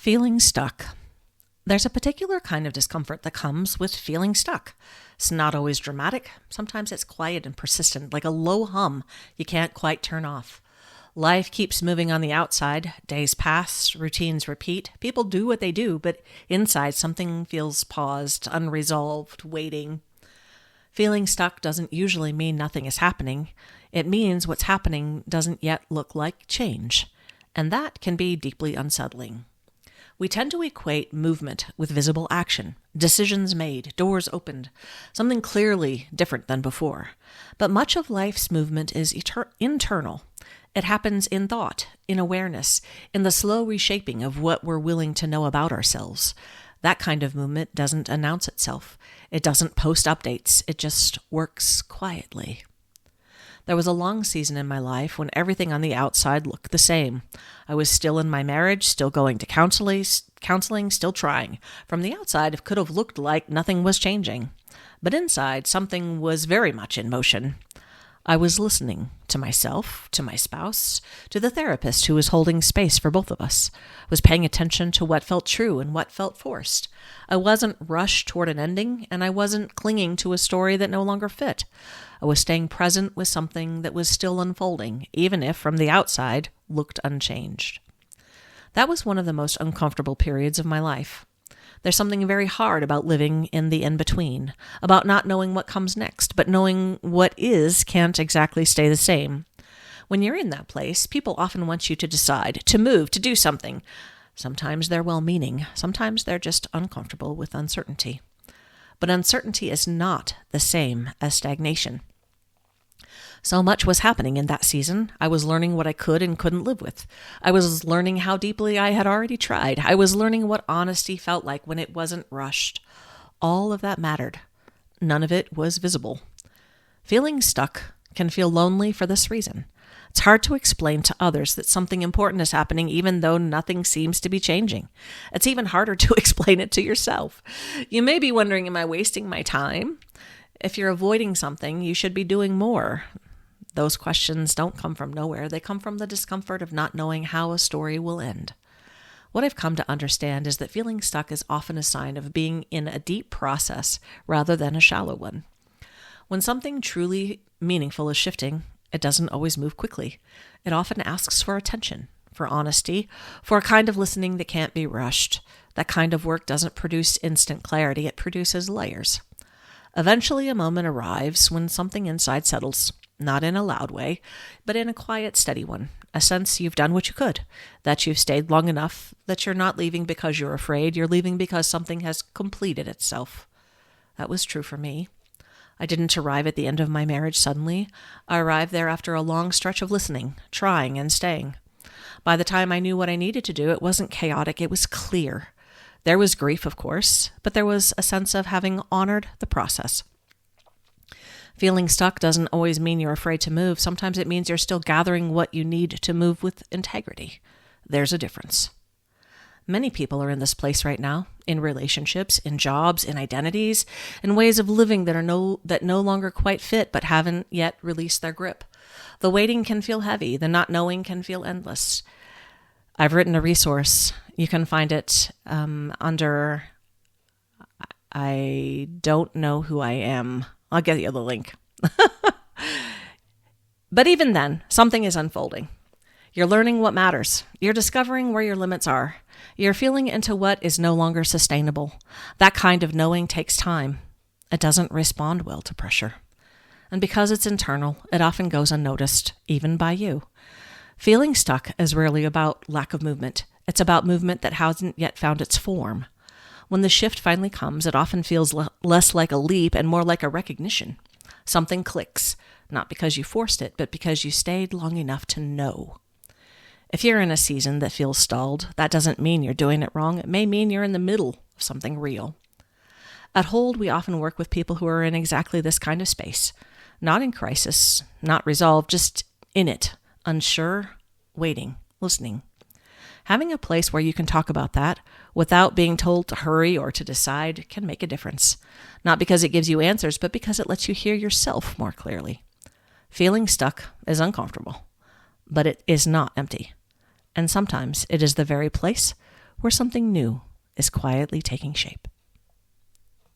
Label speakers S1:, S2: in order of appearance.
S1: Feeling stuck. There's a particular kind of discomfort that comes with feeling stuck. It's not always dramatic. Sometimes it's quiet and persistent, like a low hum you can't quite turn off. Life keeps moving on the outside. Days pass, routines repeat. People do what they do, but inside something feels paused, unresolved, waiting. Feeling stuck doesn't usually mean nothing is happening. It means what's happening doesn't yet look like change. And that can be deeply unsettling. We tend to equate movement with visible action, decisions made, doors opened, something clearly different than before. But much of life's movement is internal. It happens in thought, in awareness, in the slow reshaping of what we're willing to know about ourselves. That kind of movement doesn't announce itself. It doesn't post updates. It just works quietly. There was a long season in my life when everything on the outside looked the same. I was still in my marriage, still going to counseling, still trying. From the outside, it could have looked like nothing was changing. But inside, something was very much in motion. I was listening to myself, to my spouse, to the therapist who was holding space for both of us. I was paying attention to what felt true and what felt forced. I wasn't rushed toward an ending, and I wasn't clinging to a story that no longer fit. I was staying present with something that was still unfolding, even if from the outside looked unchanged. That was one of the most uncomfortable periods of my life. There's something very hard about living in the in-between, about not knowing what comes next, but knowing what is can't exactly stay the same. When you're in that place, people often want you to decide, to move, to do something. Sometimes they're well-meaning, sometimes they're just uncomfortable with uncertainty. But uncertainty is not the same as stagnation. So much was happening in that season. I was learning what I could and couldn't live with. I was learning how deeply I had already tried. I was learning what honesty felt like when it wasn't rushed. All of that mattered. None of it was visible. Feeling stuck can feel lonely for this reason. It's hard to explain to others that something important is happening even though nothing seems to be changing. It's even harder to explain it to yourself. You may be wondering, am I wasting my time? If you're avoiding something, you should be doing more. Those questions don't come from nowhere. They come from the discomfort of not knowing how a story will end. What I've come to understand is that feeling stuck is often a sign of being in a deep process rather than a shallow one. When something truly meaningful is shifting, it doesn't always move quickly. It often asks for attention, for honesty, for a kind of listening that can't be rushed. That kind of work doesn't produce instant clarity. It produces layers. Eventually, a moment arrives when something inside settles. Not in a loud way, but in a quiet, steady one. A sense you've done what you could, that you've stayed long enough, that you're not leaving because you're afraid, you're leaving because something has completed itself. That was true for me. I didn't arrive at the end of my marriage suddenly. I arrived there after a long stretch of listening, trying, and staying. By the time I knew what I needed to do, it wasn't chaotic, it was clear. There was grief, of course, but there was a sense of having honored the process. Feeling stuck doesn't always mean you're afraid to move. Sometimes it means you're still gathering what you need to move with integrity. There's a difference. Many people are in this place right now, in relationships, in jobs, in identities, in ways of living that no longer quite fit but haven't yet released their grip. The waiting can feel heavy. The not knowing can feel endless. I've written a resource. You can find it under I Don't Know Who I Am. I'll get you the link. But even then, something is unfolding. You're learning what matters. You're discovering where your limits are. You're feeling into what is no longer sustainable. That kind of knowing takes time. It doesn't respond well to pressure. And because it's internal, it often goes unnoticed, even by you. Feeling stuck is rarely about lack of movement. It's about movement that hasn't yet found its form. When the shift finally comes, it often feels less like a leap and more like a recognition. Something clicks, not because you forced it, but because you stayed long enough to know. If you're in a season that feels stalled, that doesn't mean you're doing it wrong. It may mean you're in the middle of something real. At Hold, we often work with people who are in exactly this kind of space. Not in crisis, not resolved, just in it, unsure, waiting, listening. Having a place where you can talk about that without being told to hurry or to decide can make a difference. Not because it gives you answers, but because it lets you hear yourself more clearly. Feeling stuck is uncomfortable, but it is not empty. And sometimes it is the very place where something new is quietly taking shape.